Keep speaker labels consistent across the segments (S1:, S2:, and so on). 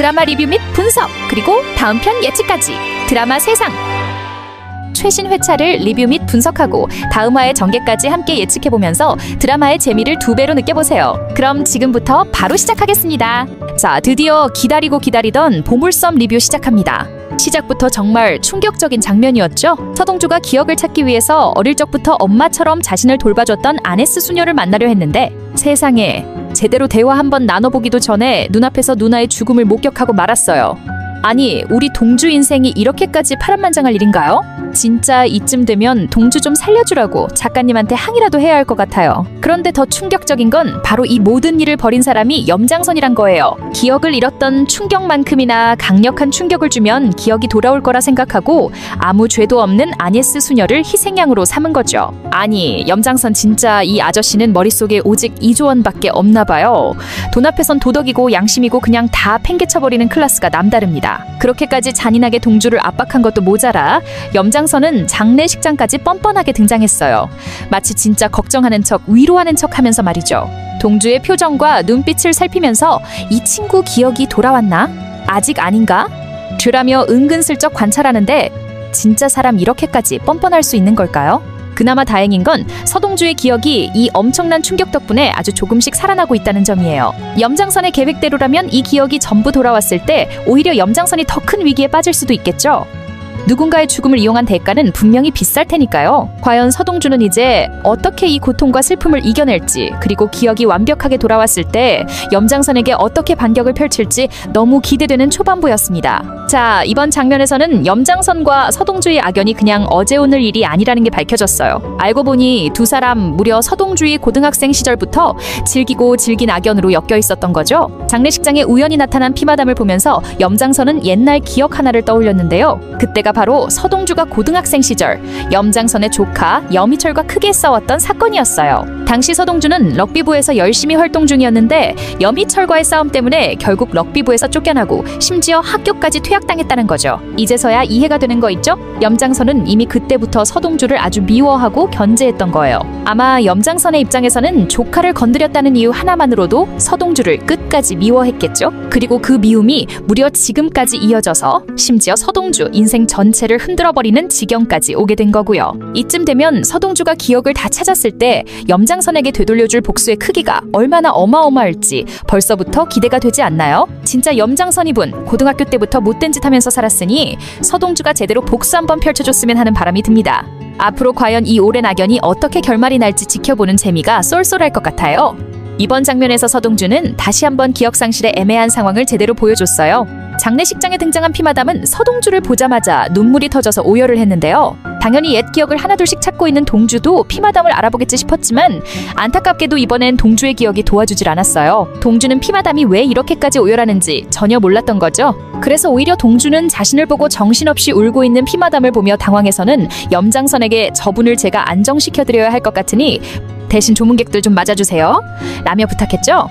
S1: 드라마 리뷰 및 분석, 그리고 다음 편 예측까지 드라마 세상 최신 회차를 리뷰 및 분석하고 다음 화의 전개까지 함께 예측해보면서 드라마의 재미를 2배로 느껴보세요. 그럼 지금부터 바로 시작하겠습니다. 자, 드디어 기다리고 기다리던 보물섬 리뷰 시작합니다. 시작부터 정말 충격적인 장면이었죠. 서동주가 기억을 찾기 위해서 어릴 적부터 엄마처럼 자신을 돌봐줬던 아네스 수녀를 만나려 했는데 세상에, 제대로 대화 한번 나눠보기도 전에 눈앞에서 누나의 죽음을 목격하고 말았어요. 아니, 우리 동주 인생이 이렇게까지 파란만장할 일인가요? 진짜 이쯤 되면 동주 좀 살려주라고 작가님한테 항의라도 해야 할 것 같아요. 그런데 더 충격적인 건 바로 이 모든 일을 벌인 사람이 염장선이란 거예요. 기억을 잃었던 충격만큼이나 강력한 충격을 주면 기억이 돌아올 거라 생각하고 아무 죄도 없는 아네스 수녀를 희생양으로 삼은 거죠. 아니, 염장선 진짜 이 아저씨는 머릿속에 오직 이조원밖에 없나 봐요. 돈 앞에선 도덕이고 양심이고 그냥 다 팽개쳐버리는 클래스가 남다릅니다. 그렇게까지 잔인하게 동주를 압박한 것도 모자라 염장선은 장례식장까지 뻔뻔하게 등장했어요. 마치 진짜 걱정하는 척, 위로하는 척 하면서 말이죠. 동주의 표정과 눈빛을 살피면서 이 친구 기억이 돌아왔나? 아직 아닌가? 듀라며 은근슬쩍 관찰하는데 진짜 사람 이렇게까지 뻔뻔할 수 있는 걸까요? 그나마 다행인 건 서동주의 기억이 이 엄청난 충격 덕분에 아주 조금씩 살아나고 있다는 점이에요. 염장선의 계획대로라면 이 기억이 전부 돌아왔을 때 오히려 염장선이 더 큰 위기에 빠질 수도 있겠죠. 누군가의 죽음을 이용한 대가는 분명히 비쌀 테니까요. 과연 서동주는 이제 어떻게 이 고통과 슬픔을 이겨낼지, 그리고 기억이 완벽하게 돌아왔을 때 염장선에게 어떻게 반격을 펼칠지 너무 기대되는 초반부였습니다. 자, 이번 장면에서는 염장선과 서동주의 악연이 그냥 어제 오늘 일이 아니라는 게 밝혀졌어요. 알고 보니 두 사람 무려 서동주의 고등학생 시절부터 질기고 질긴 악연으로 엮여 있었던 거죠. 장례식장에 우연히 나타난 피마담을 보면서 염장선은 옛날 기억 하나를 떠올렸는데요. 그때가 바로 서동주가 고등학생 시절 염장선의 조카 염희철과 크게 싸웠던 사건이었어요. 당시 서동주는 럭비부에서 열심히 활동 중이었는데 염희철과의 싸움 때문에 결국 럭비부에서 쫓겨나고 심지어 학교까지 퇴학당했다는 거죠. 이제서야 이해가 되는 거 있죠? 염장선은 이미 그때부터 서동주를 아주 미워하고 견제했던 거예요. 아마 염장선의 입장에서는 조카를 건드렸다는 이유 하나만으로도 서동주를 끝까지 미워했겠죠? 그리고 그 미움이 무려 지금까지 이어져서 심지어 서동주 인생 전체를 흔들어버리는 지경까지 오게 된 거고요. 이쯤 되면 서동주가 기억을 다 찾았을 때 염장선에게 되돌려줄 복수의 크기가 얼마나 어마어마할지 벌써부터 기대가 되지 않나요? 진짜 염장선이분 고등학교 때부터 못된 짓 하면서 살았으니 서동주가 제대로 복수 한번 펼쳐줬으면 하는 바람이 듭니다. 앞으로 과연 이 오랜 악연이 어떻게 결말이 날지 지켜보는 재미가 쏠쏠할 것 같아요. 이번 장면에서 서동주는 다시 한번 기억상실의 애매한 상황을 제대로 보여줬어요. 장례식장에 등장한 피마담은 서동주를 보자마자 눈물이 터져서 오열을 했는데요. 당연히 옛 기억을 하나둘씩 찾고 있는 동주도 피마담을 알아보겠지 싶었지만 안타깝게도 이번엔 동주의 기억이 도와주질 않았어요. 동주는 피마담이 왜 이렇게까지 오열하는지 전혀 몰랐던 거죠. 그래서 오히려 동주는 자신을 보고 정신없이 울고 있는 피마담을 보며 당황해서는 염장선에게 저분을 제가 안정시켜드려야 할 것 같으니 대신 조문객들 좀 맞아주세요 라며 부탁했죠.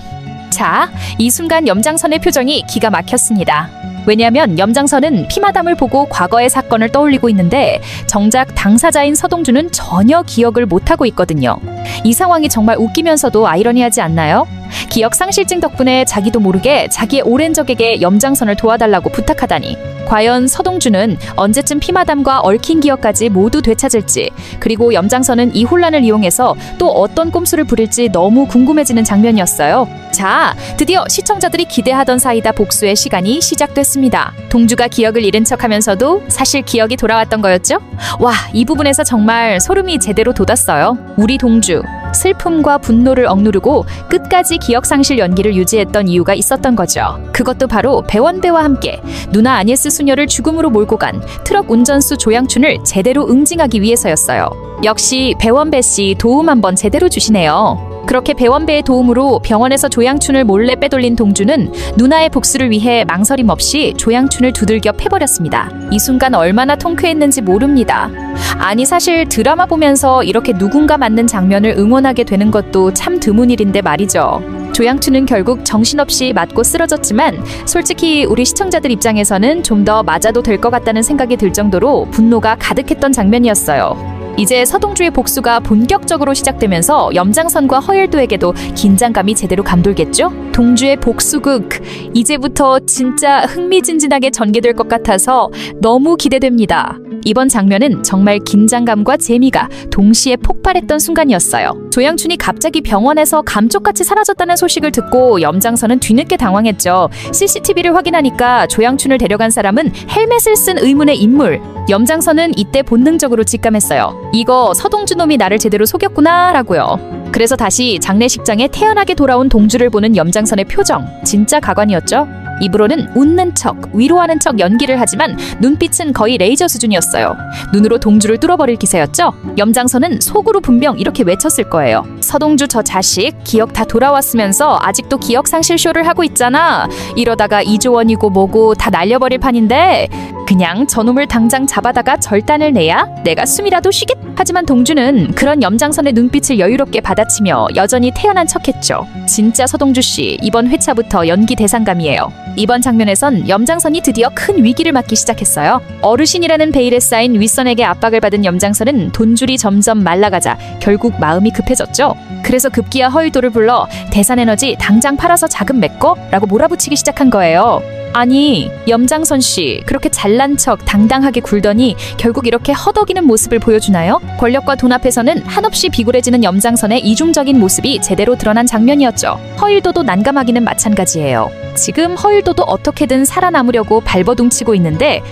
S1: 자, 이 순간 염장선의 표정이 기가 막혔습니다. 왜냐하면 염장선은 피마담을 보고 과거의 사건을 떠올리고 있는데 정작 당사자인 서동주는 전혀 기억을 못하고 있거든요. 이 상황이 정말 웃기면서도 아이러니하지 않나요? 기억 상실증 덕분에 자기도 모르게 자기의 오랜 적에게 염장선을 도와달라고 부탁하다니. 과연 서동주는 언제쯤 피마담과 얽힌 기억까지 모두 되찾을지, 그리고 염장선은 이 혼란을 이용해서 또 어떤 꼼수를 부릴지 너무 궁금해지는 장면이었어요. 자, 드디어 시청자들이 기대하던 사이다 복수의 시간이 시작됐습니다. 동주가 기억을 잃은 척하면서도 사실 기억이 돌아왔던 거였죠? 와, 이 부분에서 정말 소름이 제대로 돋았어요. 우리 동주, 슬픔과 분노를 억누르고 끝까지 기억상실 연기를 유지했던 이유가 있었던 거죠. 그것도 바로 배원배와 함께 누나 아네스 수녀를 죽음으로 몰고 간 트럭 운전수 조양춘을 제대로 응징하기 위해서였어요. 역시 배원배씨 도움 한번 제대로 주시네요. 그렇게 배원배의 도움으로 병원에서 조양춘을 몰래 빼돌린 동주는 누나의 복수를 위해 망설임 없이 조양춘을 두들겨 패버렸습니다. 이 순간 얼마나 통쾌했는지 모릅니다. 아니, 사실 드라마 보면서 이렇게 누군가 맞는 장면을 응원하게 되는 것도 참 드문 일인데 말이죠. 조양춘은 결국 정신없이 맞고 쓰러졌지만 솔직히 우리 시청자들 입장에서는 좀 더 맞아도 될 것 같다는 생각이 들 정도로 분노가 가득했던 장면이었어요. 이제 서동주의 복수가 본격적으로 시작되면서 염장선과 허일도에게도 긴장감이 제대로 감돌겠죠? 동주의 복수극, 이제부터 진짜 흥미진진하게 전개될 것 같아서 너무 기대됩니다. 이번 장면은 정말 긴장감과 재미가 동시에 폭발했던 순간이었어요. 조양춘이 갑자기 병원에서 감쪽같이 사라졌다는 소식을 듣고 염장선은 뒤늦게 당황했죠. CCTV를 확인하니까 조양춘을 데려간 사람은 헬멧을 쓴 의문의 인물. 염장선은 이때 본능적으로 직감했어요. 이거 서동주 놈이 나를 제대로 속였구나 라고요. 그래서 다시 장례식장에 태연하게 돌아온 동주를 보는 염장선의 표정, 진짜 가관이었죠. 입으로는 웃는 척, 위로하는 척 연기를 하지만 눈빛은 거의 레이저 수준이었어요. 눈으로 동주를 뚫어버릴 기세였죠. 염장선은 속으로 분명 이렇게 외쳤을 거예요. 서동주 저 자식, 기억 다 돌아왔으면서 아직도 기억 상실 쇼를 하고 있잖아. 이러다가 이조원이고 뭐고 다 날려버릴 판인데 그냥 저놈을 당장 잡아다가 절단을 내야 내가 숨이라도 쉬겠. 하지만 동주는 그런 염장선의 눈빛을 여유롭게 받아치며 여전히 태연한 척했죠. 진짜 서동주씨, 이번 회차부터 연기 대상감이에요. 이번 장면에선 염장선이 드디어 큰 위기를 맞기 시작했어요. 어르신이라는 베일에 쌓인 윗선에게 압박을 받은 염장선은 돈줄이 점점 말라가자 결국 마음이 급해졌죠. 그래서 급기야 허일도를 불러 대산에너지 당장 팔아서 자금 메꿔? 라고 몰아붙이기 시작한 거예요. 아니, 염장선씨 그렇게 잘난 척 당당하게 굴더니 결국 이렇게 허덕이는 모습을 보여주나요? 권력과 돈 앞에서는 한없이 비굴해지는 염장선의 이중적인 모습이 제대로 드러난 장면이었죠. 허일도도 난감하기는 마찬가지예요. 지금 허일도도 어떻게든 살아남으려고 발버둥치고 있는데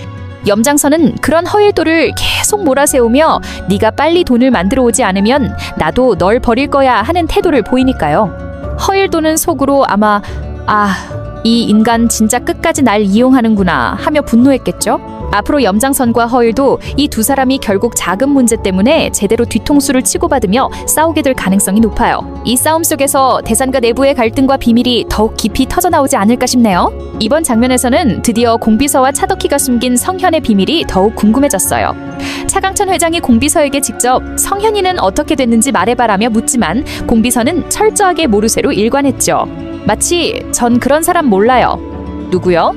S1: 염장선은 그런 허일도를 계속 몰아세우며 네가 빨리 돈을 만들어 오지 않으면 나도 널 버릴 거야 하는 태도를 보이니까요. 허일도는 속으로 아마 이 인간 진짜 끝까지 날 이용하는구나 하며 분노했겠죠? 앞으로 염장선과 허일도 이 두 사람이 결국 자금 문제 때문에 제대로 뒤통수를 치고받으며 싸우게 될 가능성이 높아요. 이 싸움 속에서 대산가 내부의 갈등과 비밀이 더욱 깊이 터져나오지 않을까 싶네요. 이번 장면에서는 드디어 공비서와 차덕희가 숨긴 성현의 비밀이 더욱 궁금해졌어요. 차강천 회장이 공비서에게 직접 성현이는 어떻게 됐는지 말해봐라며 묻지만 공비서는 철저하게 모르쇠로 일관했죠. 마치 전 그런 사람 몰라요. 누구요?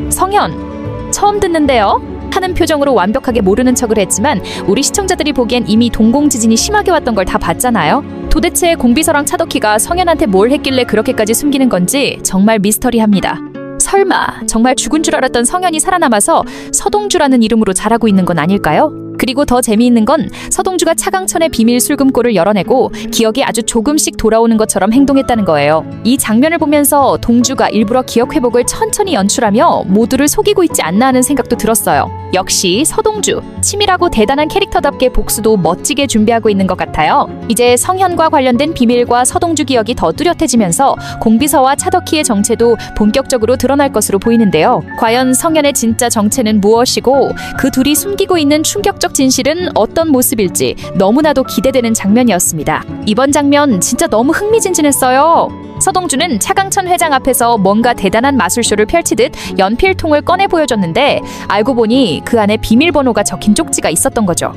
S1: 성현. 처음 듣는데요? 하는 표정으로 완벽하게 모르는 척을 했지만 우리 시청자들이 보기엔 이미 동공지진이 심하게 왔던 걸 다 봤잖아요. 도대체 공비서랑 차덕희가 성현한테 뭘 했길래 그렇게까지 숨기는 건지 정말 미스터리합니다. 설마 정말 죽은 줄 알았던 성현이 살아남아서 서동주라는 이름으로 자라고 있는 건 아닐까요? 그리고 더 재미있는 건 서동주가 차강천의 비밀 술금고를 열어내고 기억이 아주 조금씩 돌아오는 것처럼 행동했다는 거예요. 이 장면을 보면서 동주가 일부러 기억 회복을 천천히 연출하며 모두를 속이고 있지 않나 하는 생각도 들었어요. 역시 서동주, 치밀하고 대단한 캐릭터답게 복수도 멋지게 준비하고 있는 것 같아요. 이제 성현과 관련된 비밀과 서동주 기억이 더 뚜렷해지면서 공비서와 차덕희의 정체도 본격적으로 드러날 것으로 보이는데요. 과연 성현의 진짜 정체는 무엇이고 그 둘이 숨기고 있는 충격적 진실은 어떤 모습일지 너무나도 기대되는 장면이었습니다. 이번 장면 진짜 너무 흥미진진했어요. 서동주는 차강천 회장 앞에서 뭔가 대단한 마술쇼를 펼치듯 연필통을 꺼내 보여줬는데 알고 보니 그 안에 비밀번호가 적힌 쪽지가 있었던 거죠.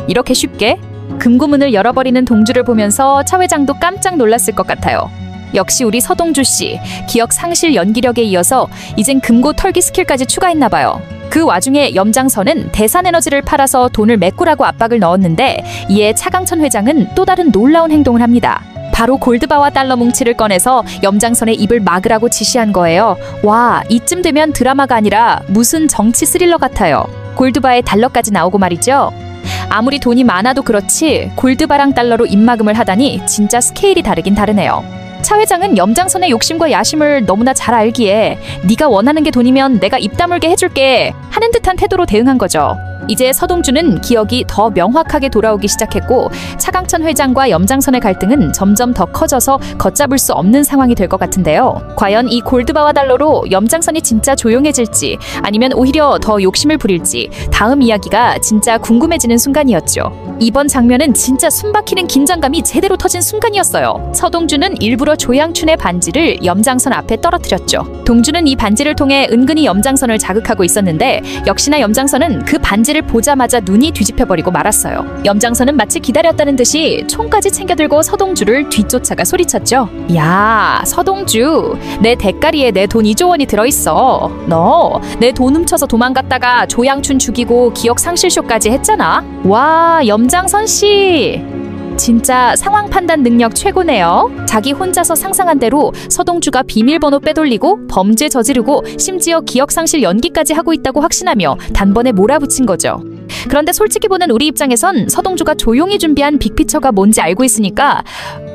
S1: 이렇게 쉽게 금고문을 열어버리는 동주를 보면서 차 회장도 깜짝 놀랐을 것 같아요. 역시 우리 서동주씨, 기억 상실 연기력에 이어서 이젠 금고 털기 스킬까지 추가했나봐요. 그 와중에 염장선은 대산에너지를 팔아서 돈을 메꾸라고 압박을 넣었는데 이에 차강천 회장은 또 다른 놀라운 행동을 합니다. 바로 골드바와 달러 뭉치를 꺼내서 염장선의 입을 막으라고 지시한 거예요. 와, 이쯤 되면 드라마가 아니라 무슨 정치 스릴러 같아요. 골드바에 달러까지 나오고 말이죠. 아무리 돈이 많아도 그렇지 골드바랑 달러로 입막음을 하다니 진짜 스케일이 다르긴 다르네요. 차 회장은 염장선의 욕심과 야심을 너무나 잘 알기에 네가 원하는 게 돈이면 내가 입 다물게 해줄게 하는 듯한 태도로 대응한 거죠. 이제 서동주는 기억이 더 명확하게 돌아오기 시작했고 차강천 회장과 염장선의 갈등은 점점 더 커져서 걷잡을 수 없는 상황이 될 것 같은데요. 과연 이 골드바와 달러로 염장선이 진짜 조용해질지 아니면 오히려 더 욕심을 부릴지 다음 이야기가 진짜 궁금해지는 순간이었죠. 이번 장면은 진짜 숨막히는 긴장감이 제대로 터진 순간이었어요. 서동주는 일부러 조양춘의 반지를 염장선 앞에 떨어뜨렸죠. 동주는 이 반지를 통해 은근히 염장선을 자극하고 있었는데 역시나 염장선은 그 반지 반지를 보자마자 눈이 뒤집혀버리고 말았어요. 염장선은 마치 기다렸다는 듯이 총까지 챙겨들고 서동주를 뒤쫓아가 소리쳤죠. 야, 서동주, 내 대가리에 내 돈 2조 원이 들어있어. 너 내 돈 훔쳐서 도망갔다가 조양춘 죽이고 기억 상실쇼까지 했잖아. 와, 염장선 씨, 진짜 상황 판단 능력 최고네요. 자기 혼자서 상상한 대로 서동주가 비밀번호 빼돌리고 범죄 저지르고 심지어 기억상실 연기까지 하고 있다고 확신하며 단번에 몰아붙인 거죠. 그런데 솔직히 보는 우리 입장에선 서동주가 조용히 준비한 빅피처가 뭔지 알고 있으니까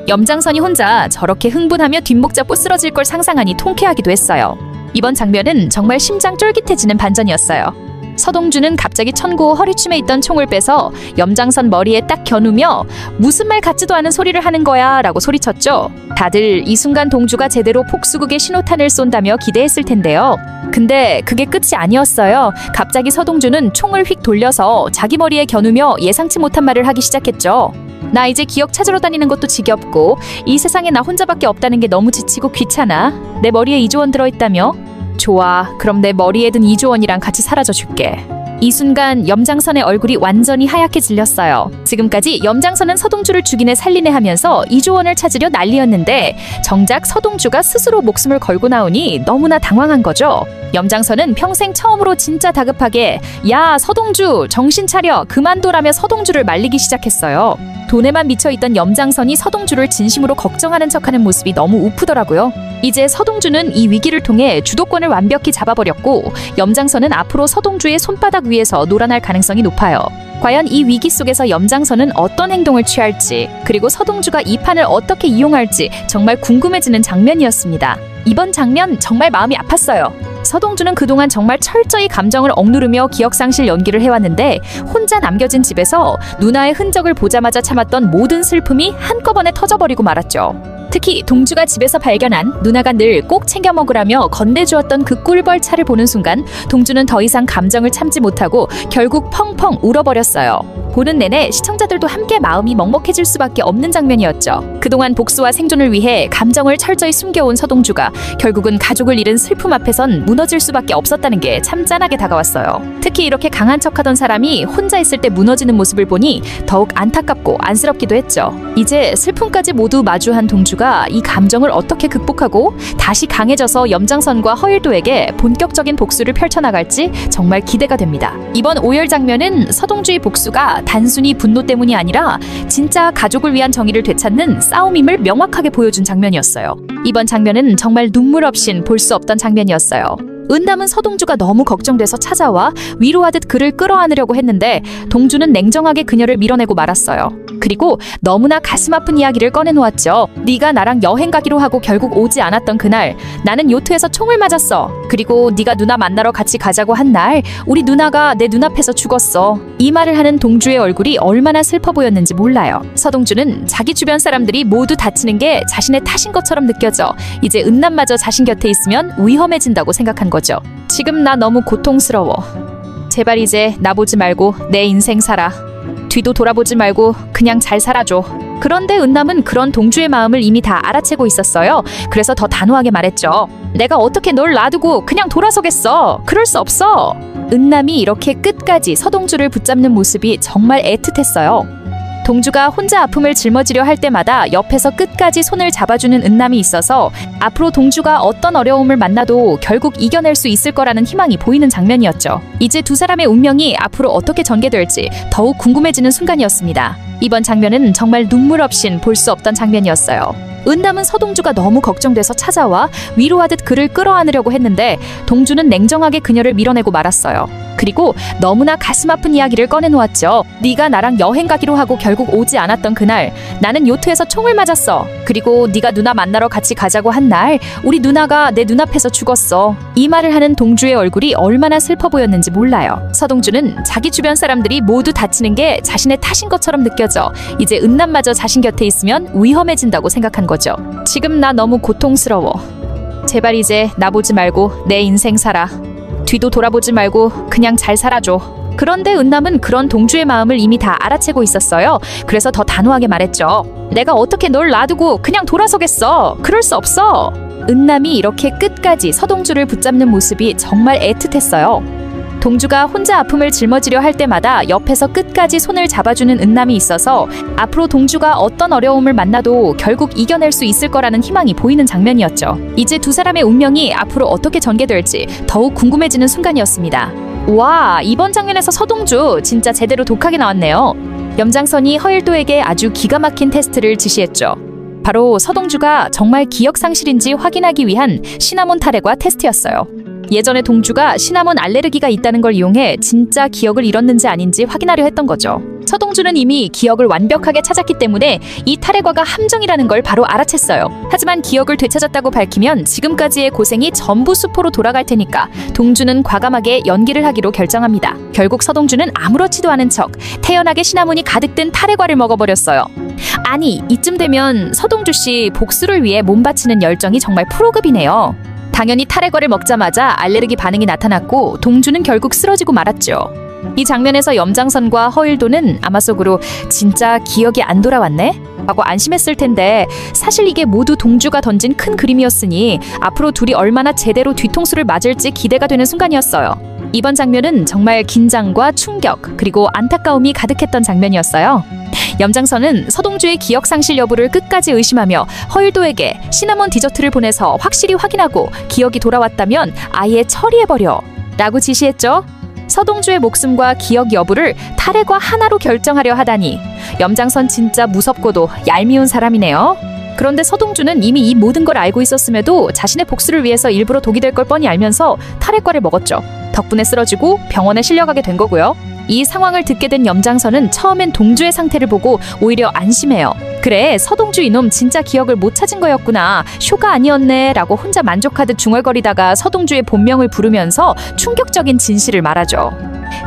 S1: 염장선이 혼자 저렇게 흥분하며 뒷목 잡고 쓰러질 걸 상상하니 통쾌하기도 했어요. 이번 장면은 정말 심장 쫄깃해지는 반전이었어요. 서동주는 갑자기 천고 허리춤에 있던 총을 빼서 염장선 머리에 딱 겨누며 무슨 말 같지도 않은 소리를 하는 거야 라고 소리쳤죠. 다들 이 순간 동주가 제대로 폭수국의 신호탄을 쏜다며 기대했을 텐데요. 근데 그게 끝이 아니었어요. 갑자기 서동주는 총을 휙 돌려서 자기 머리에 겨누며 예상치 못한 말을 하기 시작했죠. 나 이제 기억 찾으러 다니는 것도 지겹고 이 세상에 나 혼자밖에 없다는 게 너무 지치고 귀찮아. 내 머리에 2조 원 들어있다며? 좋아, 그럼 내 머리에 든 2조 원이랑 같이 사라져 줄게. 이 순간 염장선의 얼굴이 완전히 하얗게 질렸어요. 지금까지 염장선은 서동주를 죽이네 살리네 하면서 2조 원을 찾으려 난리였는데 정작 서동주가 스스로 목숨을 걸고 나오니 너무나 당황한 거죠. 염장선은 평생 처음으로 진짜 다급하게 야, 서동주 정신 차려 그만둬라며 서동주를 말리기 시작했어요. 돈에만 미쳐있던 염장선이 서동주를 진심으로 걱정하는 척하는 모습이 너무 우프더라고요. 이제 서동주는 이 위기를 통해 주도권을 완벽히 잡아버렸고 염장선은 앞으로 서동주의 손바닥 위에서 놀아날 가능성이 높아요. 과연 이 위기 속에서 염장선은 어떤 행동을 취할지, 그리고 서동주가 이 판을 어떻게 이용할지 정말 궁금해지는 장면이었습니다. 이번 장면 정말 마음이 아팠어요. 서동주는 그동안 정말 철저히 감정을 억누르며 기억상실 연기를 해왔는데 혼자 남겨진 집에서 누나의 흔적을 보자마자 참았던 모든 슬픔이 한꺼번에 터져버리고 말았죠. 특히 동주가 집에서 발견한 누나가 늘 꼭 챙겨 먹으라며 건네주었던 그 꿀벌차를 보는 순간 동주는 더 이상 감정을 참지 못하고 결국 펑펑 울어버렸어요. 보는 내내 시청자들도 함께 마음이 먹먹해질 수밖에 없는 장면이었죠. 그동안 복수와 생존을 위해 감정을 철저히 숨겨온 서동주가 결국은 가족을 잃은 슬픔 앞에선 무너질 수밖에 없었다는 게 참 짠하게 다가왔어요. 특히 이렇게 강한 척하던 사람이 혼자 있을 때 무너지는 모습을 보니 더욱 안타깝고 안쓰럽기도 했죠. 이제 슬픔까지 모두 마주한 동주가 이 감정을 어떻게 극복하고 다시 강해져서 염장선과 허일도에게 본격적인 복수를 펼쳐나갈지 정말 기대가 됩니다. 이번 오열 장면은 서동주의 복수가 단순히 분노 때문이 아니라 진짜 가족을 위한 정의를 되찾는 싸움임을 명확하게 보여준 장면이었어요. 이번 장면은 정말 눈물 없인 볼 수 없던 장면이었어요. 은남은 서동주가 너무 걱정돼서 찾아와 위로하듯 그를 끌어안으려고 했는데 동주는 냉정하게 그녀를 밀어내고 말았어요. 그리고 너무나 가슴 아픈 이야기를 꺼내놓았죠. 네가 나랑 여행 가기로 하고 결국 오지 않았던 그날 나는 요트에서 총을 맞았어. 그리고 네가 누나 만나러 같이 가자고 한 날 우리 누나가 내 눈앞에서 죽었어. 이 말을 하는 동주의 얼굴이 얼마나 슬퍼 보였는지 몰라요. 서동주는 자기 주변 사람들이 모두 다치는 게 자신의 탓인 것처럼 느껴져 이제 은남마저 자신 곁에 있으면 위험해진다고 생각한 거죠. 지금 나 너무 고통스러워. 제발 이제 나 보지 말고 내 인생 살아. 뒤도 돌아보지 말고 그냥 잘 살아줘. 그런데 은남은 그런 동주의 마음을 이미 다 알아채고 있었어요. 그래서 더 단호하게 말했죠. 내가 어떻게 널 놔두고 그냥 돌아서겠어. 그럴 수 없어. 은남이 이렇게 끝까지 서동주를 붙잡는 모습이 정말 애틋했어요. 동주가 혼자 아픔을 짊어지려 할 때마다 옆에서 끝까지 손을 잡아주는 은남이 있어서 앞으로 동주가 어떤 어려움을 만나도 결국 이겨낼 수 있을 거라는 희망이 보이는 장면이었죠. 이제 두 사람의 운명이 앞으로 어떻게 전개될지 더욱 궁금해지는 순간이었습니다. 이번 장면은 정말 눈물 없인 볼 수 없던 장면이었어요. 은남은 서동주가 너무 걱정돼서 찾아와 위로하듯 그를 끌어안으려고 했는데 동주는 냉정하게 그녀를 밀어내고 말았어요. 그리고 너무나 가슴 아픈 이야기를 꺼내놓았죠. 네가 나랑 여행 가기로 하고 결국 오지 않았던 그날 나는 요트에서 총을 맞았어. 그리고 네가 누나 만나러 같이 가자고 한 날 우리 누나가 내 눈앞에서 죽었어. 이 말을 하는 동주의 얼굴이 얼마나 슬퍼 보였는지 몰라요. 서동주는 자기 주변 사람들이 모두 다치는 게 자신의 탓인 것처럼 느껴져 이제 은남마저 자신 곁에 있으면 위험해진다고 생각한 거죠. 지금 나 너무 고통스러워. 제발 이제 나 보지 말고 내 인생 살아. 뒤도 돌아보지 말고 그냥 잘 살아줘. 그런데 은남은 그런 동주의 마음을 이미 다 알아채고 있었어요. 그래서 더 단호하게 말했죠. 내가 어떻게 널 놔두고 그냥 돌아서겠어. 그럴 수 없어. 은남이 이렇게 끝까지 서동주를 붙잡는 모습이 정말 애틋했어요. 동주가 혼자 아픔을 짊어지려 할 때마다 옆에서 끝까지 손을 잡아주는 은남이 있어서 앞으로 동주가 어떤 어려움을 만나도 결국 이겨낼 수 있을 거라는 희망이 보이는 장면이었죠. 이제 두 사람의 운명이 앞으로 어떻게 전개될지 더욱 궁금해지는 순간이었습니다. 와, 이번 장면에서 서동주 진짜 제대로 독하게 나왔네요. 염장선이 허일도에게 아주 기가 막힌 테스트를 지시했죠. 바로 서동주가 정말 기억 상실인지 확인하기 위한 시나몬 탈핵과 테스트였어요. 예전에 동주가 시나몬 알레르기가 있다는 걸 이용해 진짜 기억을 잃었는지 아닌지 확인하려 했던 거죠. 서동주는 이미 기억을 완벽하게 찾았기 때문에 이 탈핵과가 함정이라는 걸 바로 알아챘어요. 하지만 기억을 되찾았다고 밝히면 지금까지의 고생이 전부 수포로 돌아갈 테니까 동주는 과감하게 연기를 하기로 결정합니다. 결국 서동주는 아무렇지도 않은 척 태연하게 시나몬이 가득 든 탈핵과를 먹어버렸어요. 아니, 이쯤 되면 서동주 씨 복수를 위해 몸바치는 열정이 정말 프로급이네요. 당연히 탈핵과를 먹자마자 알레르기 반응이 나타났고 동주는 결국 쓰러지고 말았죠. 이 장면에서 염장선과 허일도는 아마 속으로 진짜 기억이 안 돌아왔네? 라고 안심했을 텐데 사실 이게 모두 동주가 던진 큰 그림이었으니 앞으로 둘이 얼마나 제대로 뒤통수를 맞을지 기대가 되는 순간이었어요. 이번 장면은 정말 긴장과 충격 그리고 안타까움이 가득했던 장면이었어요. 염장선은 서동주의 기억 상실 여부를 끝까지 의심하며 허일도에게 시나몬 디저트를 보내서 확실히 확인하고 기억이 돌아왔다면 아예 처리해버려 라고 지시했죠. 서동주의 목숨과 기억 여부를 탈핵과 하나로 결정하려 하다니 염장선 진짜 무섭고도 얄미운 사람이네요. 그런데 서동주는 이미 이 모든 걸 알고 있었음에도 자신의 복수를 위해서 일부러 독이 될 걸 뻔히 알면서 탈핵과를 먹었죠. 덕분에 쓰러지고 병원에 실려가게 된 거고요. 이 상황을 듣게 된 염장선은 처음엔 동주의 상태를 보고 오히려 안심해요. 그래, 서동주 이놈 진짜 기억을 못 찾은 거였구나. 쇼가 아니었네 라고 혼자 만족하듯 중얼거리다가 서동주의 본명을 부르면서 충격적인 진실을 말하죠.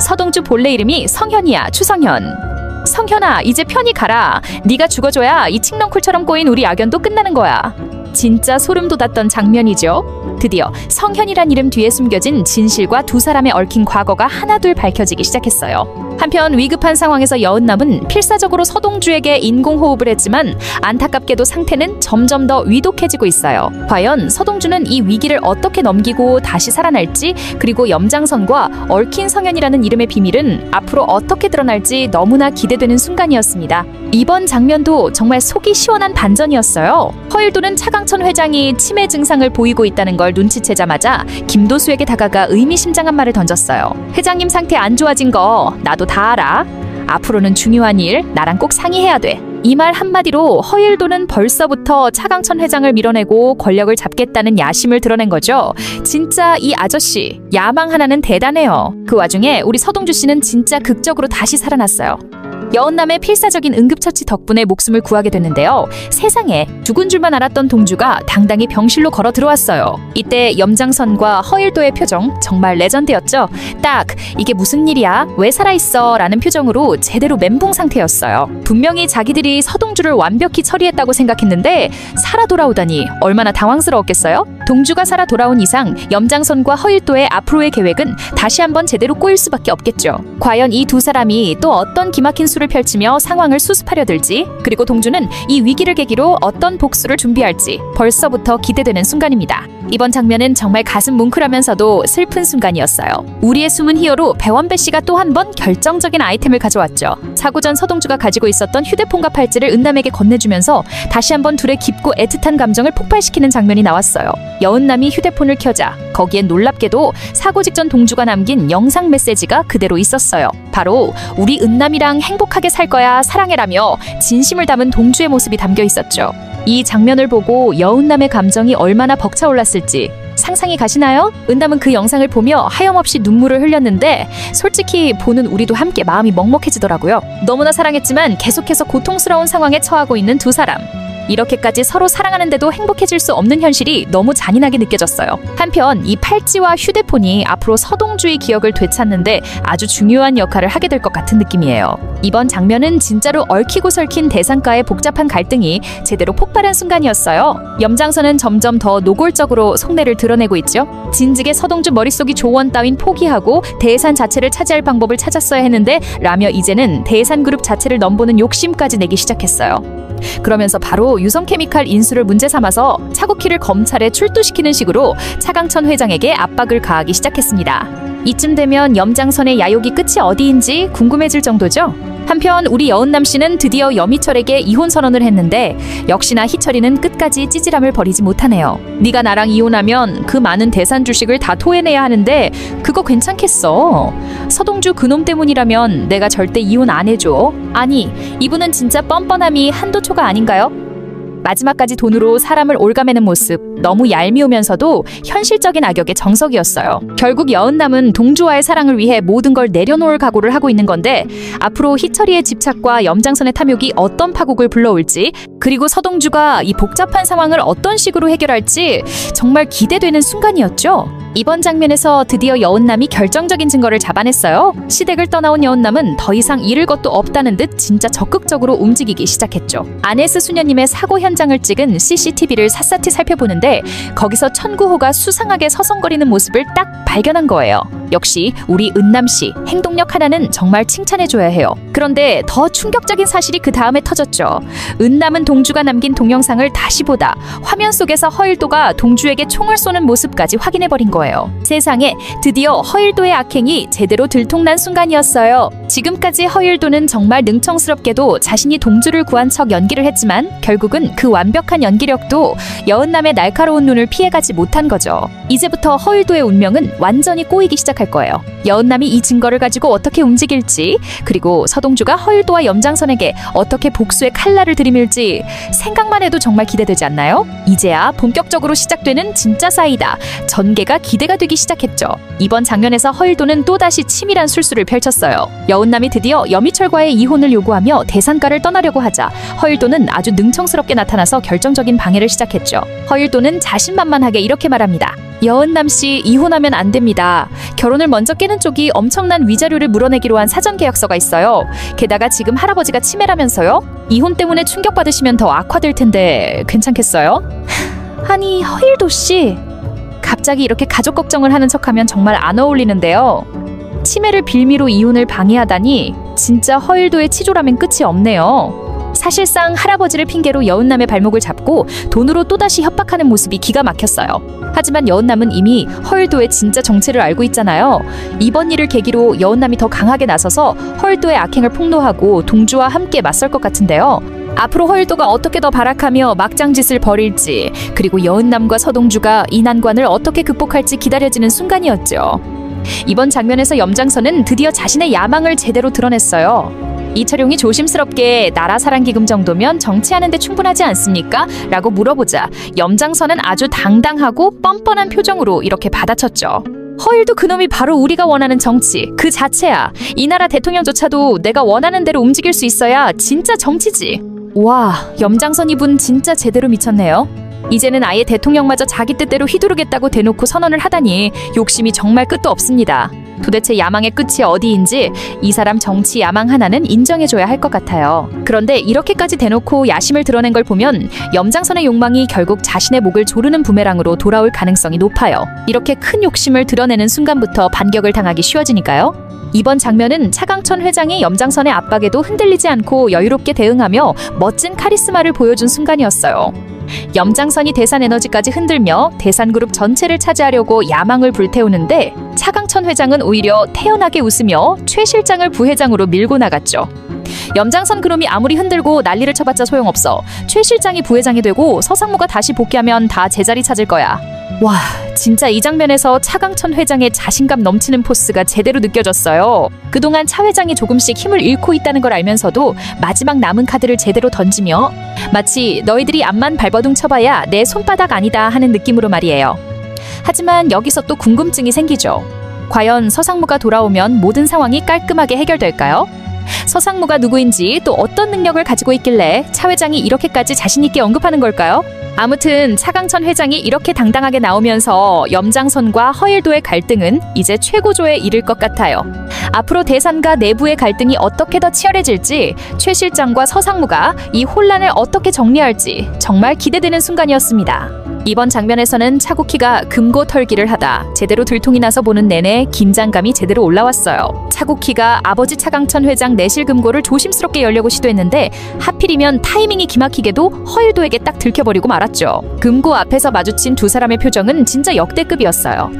S1: 서동주 본래 이름이 성현이야, 추성현. 성현아, 이제 편히 가라. 네가 죽어줘야 이 칡넝쿨처럼 꼬인 우리 악연도 끝나는 거야. 진짜 소름 돋았던 장면이죠. 드디어 성현이란 이름 뒤에 숨겨진 진실과 두 사람의 얽힌 과거가 하나둘 밝혀지기 시작했어요. 한편 위급한 상황에서 여은남은 필사적으로 서동주에게 인공호흡을 했지만 안타깝게도 상태는 점점 더 위독해지고 있어요. 과연 서동주는 이 위기를 어떻게 넘기고 다시 살아날지, 그리고 염장선과 얽힌 성현이라는 이름의 비밀은 앞으로 어떻게 드러날지 너무나 기대되는 순간이었습니다. 이번 장면도 정말 속이 시원한 반전이었어요. 허일도는 차강천 회장이 치매 증상을 보이고 있다는 걸 눈치채자마자 김도수에게 다가가 의미심장한 말을 던졌어요. 회장님 상태 안 좋아진 거 나도 다 알아. 앞으로는 중요한 일 나랑 꼭 상의해야 돼. 이 말 한마디로 허일도는 벌써부터 차강천 회장을 밀어내고 권력을 잡겠다는 야심을 드러낸 거죠. 진짜 이 아저씨 야망 하나는 대단해요. 그 와중에 우리 서동주 씨는 진짜 극적으로 다시 살아났어요. 여은남의 필사적인 응급처치 덕분에 목숨을 구하게 됐는데요. 세상에, 죽은 줄만 알았던 동주가 당당히 병실로 걸어 들어왔어요. 이때 염장선과 허일도의 표정 정말 레전드였죠. 딱 이게 무슨 일이야? 왜 살아있어? 라는 표정으로 제대로 멘붕 상태였어요. 분명히 자기들이 서동주를 완벽히 처리했다고 생각했는데 살아 돌아오다니 얼마나 당황스러웠겠어요? 동주가 살아 돌아온 이상 염장선과 허일도의 앞으로의 계획은 다시 한번 제대로 꼬일 수밖에 없겠죠. 과연 이 두 사람이 또 어떤 기막힌 수를 펼치며 상황을 수습하려 들지, 그리고 동주는 이 위기를 계기로 어떤 복수를 준비할지 벌써부터 기대되는 순간입니다. 이번 장면은 정말 가슴 뭉클하면서도 슬픈 순간이었어요. 우리의 숨은 히어로 배원배 씨가 또 한 번 결정적인 아이템을 가져왔죠. 사고 전 서동주가 가지고 있었던 휴대폰과 팔찌를 은남에게 건네주면서 다시 한번 둘의 깊고 애틋한 감정을 폭발시키는 장면이 나왔어요. 여은남이 휴대폰을 켜자 거기엔 놀랍게도 사고 직전 동주가 남긴 영상 메시지가 그대로 있었어요. 바로 우리 은남이랑 행복하게 살 거야, 사랑해라며 진심을 담은 동주의 모습이 담겨 있었죠. 이 장면을 보고 여은남의 감정이 얼마나 벅차올랐을지 상상이 가시나요? 은남은 그 영상을 보며 하염없이 눈물을 흘렸는데 솔직히 보는 우리도 함께 마음이 먹먹해지더라고요. 너무나 사랑했지만 계속해서 고통스러운 상황에 처하고 있는 두 사람. 이렇게까지 서로 사랑하는데도 행복해질 수 없는 현실이 너무 잔인하게 느껴졌어요. 한편 이 팔찌와 휴대폰이 앞으로 서동주의 기억을 되찾는데 아주 중요한 역할을 하게 될 것 같은 느낌이에요. 이번 장면은 진짜로 얽히고 설킨 대상과의 복잡한 갈등이 제대로 폭발한 순간이었어요. 염장선은 점점 더 노골적으로 속내를 드러내고 있죠. 진즉에 서동주 머릿속이 조언 따윈 포기하고 대산 자체를 차지할 방법을 찾았어야 했는데 라며 이제는 대산그룹 자체를 넘보는 욕심까지 내기 시작했어요. 그러면서 바로 유성케미칼 인수를 문제 삼아서 차고키를 검찰에 출두시키는 식으로 차강천 회장에게 압박을 가하기 시작했습니다. 이쯤 되면 염장선의 야욕이 끝이 어디인지 궁금해질 정도죠. 한편 우리 여은남 씨는 드디어 여미철에게 이혼 선언을 했는데 역시나 희철이는 끝까지 찌질함을 버리지 못하네요. 네가 나랑 이혼하면 그 많은 대산 주식을 다 토해내야 하는데 그거 괜찮겠어? 서동주 그놈 때문이라면 내가 절대 이혼 안 해줘. 아니, 이분은 진짜 뻔뻔함이 한도초가 아닌가요? 마지막까지 돈으로 사람을 올가매는 모습, 너무 얄미우면서도 현실적인 악역의 정석이었어요. 결국 여은남은 동주와의 사랑을 위해 모든 걸 내려놓을 각오를 하고 있는 건데 앞으로 희철이의 집착과 염장선의 탐욕이 어떤 파국을 불러올지, 그리고 서동주가 이 복잡한 상황을 어떤 식으로 해결할지 정말 기대되는 순간이었죠. 이번 장면에서 드디어 여은남이 결정적인 증거를 잡아냈어요. 시댁을 떠나온 여은남은 더 이상 잃을 것도 없다는 듯 진짜 적극적으로 움직이기 시작했죠. 아네스 수녀님의 사고 현장을 찍은 CCTV를 샅샅이 살펴보는데 거기서 천구호가 수상하게 서성거리는 모습을 딱 발견한 거예요. 역시 우리 은남씨 행동력 하나는 정말 칭찬해줘야 해요. 그런데 더 충격적인 사실이 그 다음에 터졌죠. 은남은 동주가 남긴 동영상을 다시 보다 화면 속에서 허일도가 동주에게 총을 쏘는 모습까지 확인해버린 거예요. 세상에, 드디어 허일도의 악행이 제대로 들통난 순간이었어요. 지금까지 허일도는 정말 능청스럽게도 자신이 동주를 구한 척 연기를 했지만 결국은 그 완벽한 연기력도 여은남의 날카로운 눈을 피해가지 못한 거죠. 이제부터 허일도의 운명은 완전히 꼬이기 시작할 거예요. 여은남이 이 증거를 가지고 어떻게 움직일지, 그리고 서동주가 허일도와 염장선에게 어떻게 복수의 칼날을 들이밀지 생각만 해도 정말 기대되지 않나요? 이제야 본격적으로 시작되는 진짜 싸이다. 전개가 기대가 되기 시작했죠. 이번 장면에서 허일도는 또다시 치밀한 술수를 펼쳤어요. 여은남이 드디어 여미철과의 이혼을 요구하며 대산가를 떠나려고 하자 허일도는 아주 능청스럽게 나타나서 결정적인 방해를 시작했죠. 허일도는 자신만만하게 이렇게 말합니다. 여은남씨, 이혼하면 안 됩니다. 결혼을 먼저 깨는 쪽이 엄청난 위자료를 물어내기로 한 사전계약서가 있어요. 게다가 지금 할아버지가 치매라면서요? 이혼 때문에 충격받으시면 더 악화될 텐데 괜찮겠어요? 아니, 허일도씨, 갑자기 이렇게 가족 걱정을 하는 척하면 정말 안 어울리는데요. 치매를 빌미로 이혼을 방해하다니 진짜 허일도의 치졸함엔 끝이 없네요. 사실상 할아버지를 핑계로 여은남의 발목을 잡고 돈으로 또다시 협박하는 모습이 기가 막혔어요. 하지만 여은남은 이미 허일도의 진짜 정체를 알고 있잖아요. 이번 일을 계기로 여은남이 더 강하게 나서서 허일도의 악행을 폭로하고 동주와 함께 맞설 것 같은데요. 앞으로 허일도가 어떻게 더 발악하며 막장짓을 벌일지, 그리고 여은남과 서동주가 이 난관을 어떻게 극복할지 기다려지는 순간이었죠. 이번 장면에서 염장선은 드디어 자신의 야망을 제대로 드러냈어요. 이철용이 조심스럽게 나라 사랑기금 정도면 정치하는 데 충분하지 않습니까? 라고 물어보자 염장선은 아주 당당하고 뻔뻔한 표정으로 이렇게 받아쳤죠. 허일도 그놈이 바로 우리가 원하는 정치 그 자체야. 이 나라 대통령조차도 내가 원하는 대로 움직일 수 있어야 진짜 정치지. 와, 염장선 이분 진짜 제대로 미쳤네요. 이제는 아예 대통령마저 자기 뜻대로 휘두르겠다고 대놓고 선언을 하다니 욕심이 정말 끝도 없습니다. 도대체 야망의 끝이 어디인지 이 사람 정치 야망 하나는 인정해줘야 할 것 같아요. 그런데 이렇게까지 대놓고 야심을 드러낸 걸 보면 염장선의 욕망이 결국 자신의 목을 조르는 부메랑으로 돌아올 가능성이 높아요. 이렇게 큰 욕심을 드러내는 순간부터 반격을 당하기 쉬워지니까요. 이번 장면은 차강천 회장이 염장선의 압박에도 흔들리지 않고 여유롭게 대응하며 멋진 카리스마를 보여준 순간이었어요. 염장선이 대산에너지까지 흔들며 대산그룹 전체를 차지하려고 야망을 불태우는데 차강천 회장은 오히려 태연하게 웃으며 최 실장을 부회장으로 밀고 나갔죠. 염장선 그놈이 아무리 흔들고 난리를 쳐봤자 소용없어. 최 실장이 부회장이 되고 서상무가 다시 복귀하면 다 제자리 찾을 거야. 와, 진짜 이 장면에서 차강천 회장의 자신감 넘치는 포스가 제대로 느껴졌어요. 그동안 차 회장이 조금씩 힘을 잃고 있다는 걸 알면서도 마지막 남은 카드를 제대로 던지며 마치 너희들이 앞만 발버둥 쳐봐야 내 손바닥 아니다 하는 느낌으로 말이에요. 하지만 여기서 또 궁금증이 생기죠. 과연 서상무가 돌아오면 모든 상황이 깔끔하게 해결될까요? 서상무가 누구인지 또 어떤 능력을 가지고 있길래 차 회장이 이렇게까지 자신있게 언급하는 걸까요? 아무튼 차강천 회장이 이렇게 당당하게 나오면서 염장선과 허일도의 갈등은 이제 최고조에 이를 것 같아요. 앞으로 대산과 내부의 갈등이 어떻게 더 치열해질지, 최 실장과 서상무가 이 혼란을 어떻게 정리할지 정말 기대되는 순간이었습니다. 이번 장면에서는 차국희가 금고 털기를 하다 제대로 들통이 나서 보는 내내 긴장감이 제대로 올라왔어요. 차국희가 아버지 차강천 회장 내실 금고를 조심스럽게 열려고 시도했는데 하필이면 타이밍이 기막히게도 허일도에게 딱 들켜버리고 말았죠. 금고 앞에서 마주친 두 사람의 표정은 진짜 역대급이었어요.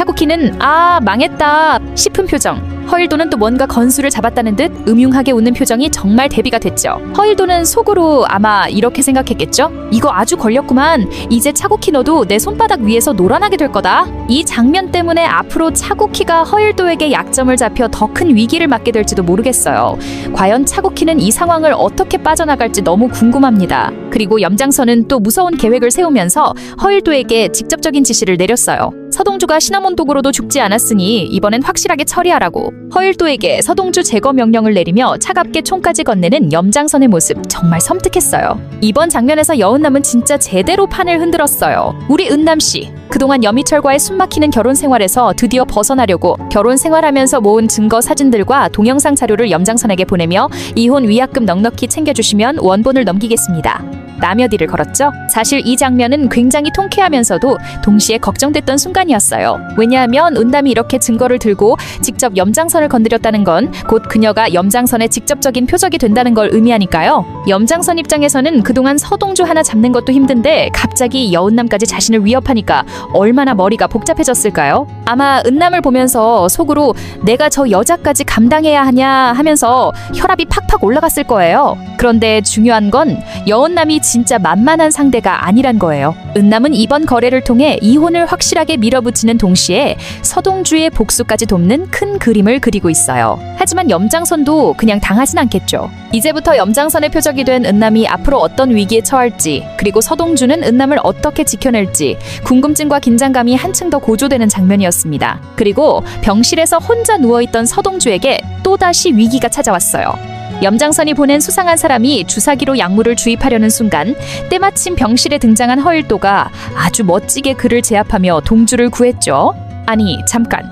S1: 차고키는 아 망했다 싶은 표정, 허일도는 또 뭔가 건수를 잡았다는 듯 음흉하게 웃는 표정이 정말 대비가 됐죠. 허일도는 속으로 아마 이렇게 생각했겠죠? 이거 아주 걸렸구만. 이제 차고키 너도 내 손바닥 위에서 놀아나게 될 거다. 이 장면 때문에 앞으로 차고키가 허일도에게 약점을 잡혀 더 큰 위기를 맞게 될지도 모르겠어요. 과연 차고키는 이 상황을 어떻게 빠져나갈지 너무 궁금합니다. 그리고 염장선은 또 무서운 계획을 세우면서 허일도에게 직접적인 지시를 내렸어요. 서동주가 시나몬 독으로도 죽지 않았으니 이번엔 확실하게 처리하라고. 허일도에게 서동주 제거 명령을 내리며 차갑게 총까지 건네는 염장선의 모습 정말 섬뜩했어요. 이번 장면에서 여은남은 진짜 제대로 판을 흔들었어요. 우리 은남씨, 그동안 여미철과의 숨막히는 결혼 생활에서 드디어 벗어나려고 결혼 생활하면서 모은 증거 사진들과 동영상 자료를 염장선에게 보내며 이혼 위약금 넉넉히 챙겨주시면 원본을 넘기겠습니다 라며 딜을 걸었죠. 사실 이 장면은 굉장히 통쾌하면서도 동시에 걱정됐던 순간이었어요. 왜냐하면 은남이 이렇게 증거를 들고 직접 염장선을 건드렸다는 건 곧 그녀가 염장선의 직접적인 표적이 된다는 걸 의미하니까요. 염장선 입장에서는 그동안 서동주 하나 잡는 것도 힘든데 갑자기 여은남까지 자신을 위협하니까 얼마나 머리가 복잡해졌을까요? 아마 은남을 보면서 속으로 내가 저 여자까지 감당해야 하냐 하면서 혈압이 팍팍 올라갔을 거예요. 그런데 중요한 건 여은남이 진짜 만만한 상대가 아니란 거예요. 은남은 이번 거래를 통해 이혼을 확실하게 밀어붙이는 동시에 서동주의 복수까지 돕는 큰 그림을 그리고 있어요. 하지만 염장선도 그냥 당하진 않겠죠. 이제부터 염장선의 표적이 된 은남이 앞으로 어떤 위기에 처할지, 그리고 서동주는 은남을 어떻게 지켜낼지 궁금증과 긴장감이 한층 더 고조되는 장면이었습니다. 그리고 병실에서 혼자 누워있던 서동주에게 또다시 위기가 찾아왔어요. 염장선이 보낸 수상한 사람이 주사기로 약물을 주입하려는 순간 때마침 병실에 등장한 허일도가 아주 멋지게 그를 제압하며 동주를 구했죠. 아니 잠깐,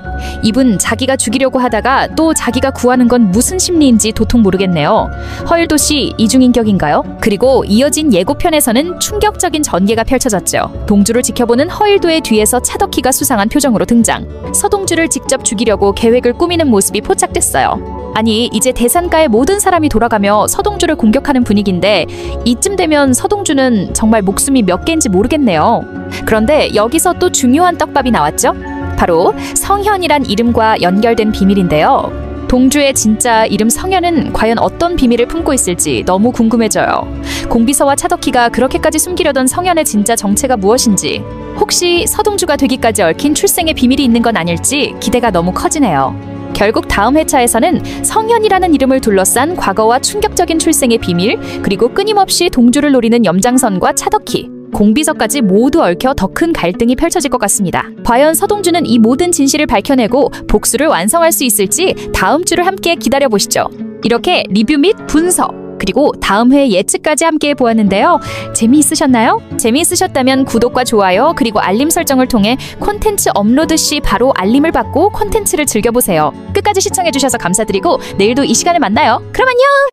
S1: 이분 자기가 죽이려고 하다가 또 자기가 구하는 건 무슨 심리인지 도통 모르겠네요. 허일도 씨 이중인격인가요? 그리고 이어진 예고편에서는 충격적인 전개가 펼쳐졌죠. 동주를 지켜보는 허일도의 뒤에서 차덕희가 수상한 표정으로 등장. 서동주를 직접 죽이려고 계획을 꾸미는 모습이 포착됐어요. 아니 이제 대산가의 모든 사람이 돌아가며 서동주를 공격하는 분위기인데 이쯤 되면 서동주는 정말 목숨이 몇 개인지 모르겠네요. 그런데 여기서 또 중요한 떡밥이 나왔죠? 바로 성현이란 이름과 연결된 비밀인데요. 동주의 진짜 이름 성현은 과연 어떤 비밀을 품고 있을지 너무 궁금해져요. 공비서와 차덕희가 그렇게까지 숨기려던 성현의 진짜 정체가 무엇인지, 혹시 서동주가 되기까지 얽힌 출생의 비밀이 있는 건 아닐지 기대가 너무 커지네요. 결국 다음 회차에서는 성현이라는 이름을 둘러싼 과거와 충격적인 출생의 비밀, 그리고 끊임없이 동주를 노리는 염장선과 차덕희, 공비서까지 모두 얽혀 더 큰 갈등이 펼쳐질 것 같습니다. 과연 서동주는 이 모든 진실을 밝혀내고 복수를 완성할 수 있을지 다음 주를 함께 기다려보시죠. 이렇게 리뷰 및 분석, 그리고 다음 회 예측까지 함께 보았는데요. 재미있으셨나요? 재미있으셨다면 구독과 좋아요 그리고 알림 설정을 통해 콘텐츠 업로드 시 바로 알림을 받고 콘텐츠를 즐겨보세요. 끝까지 시청해주셔서 감사드리고 내일도 이 시간에 만나요. 그럼 안녕!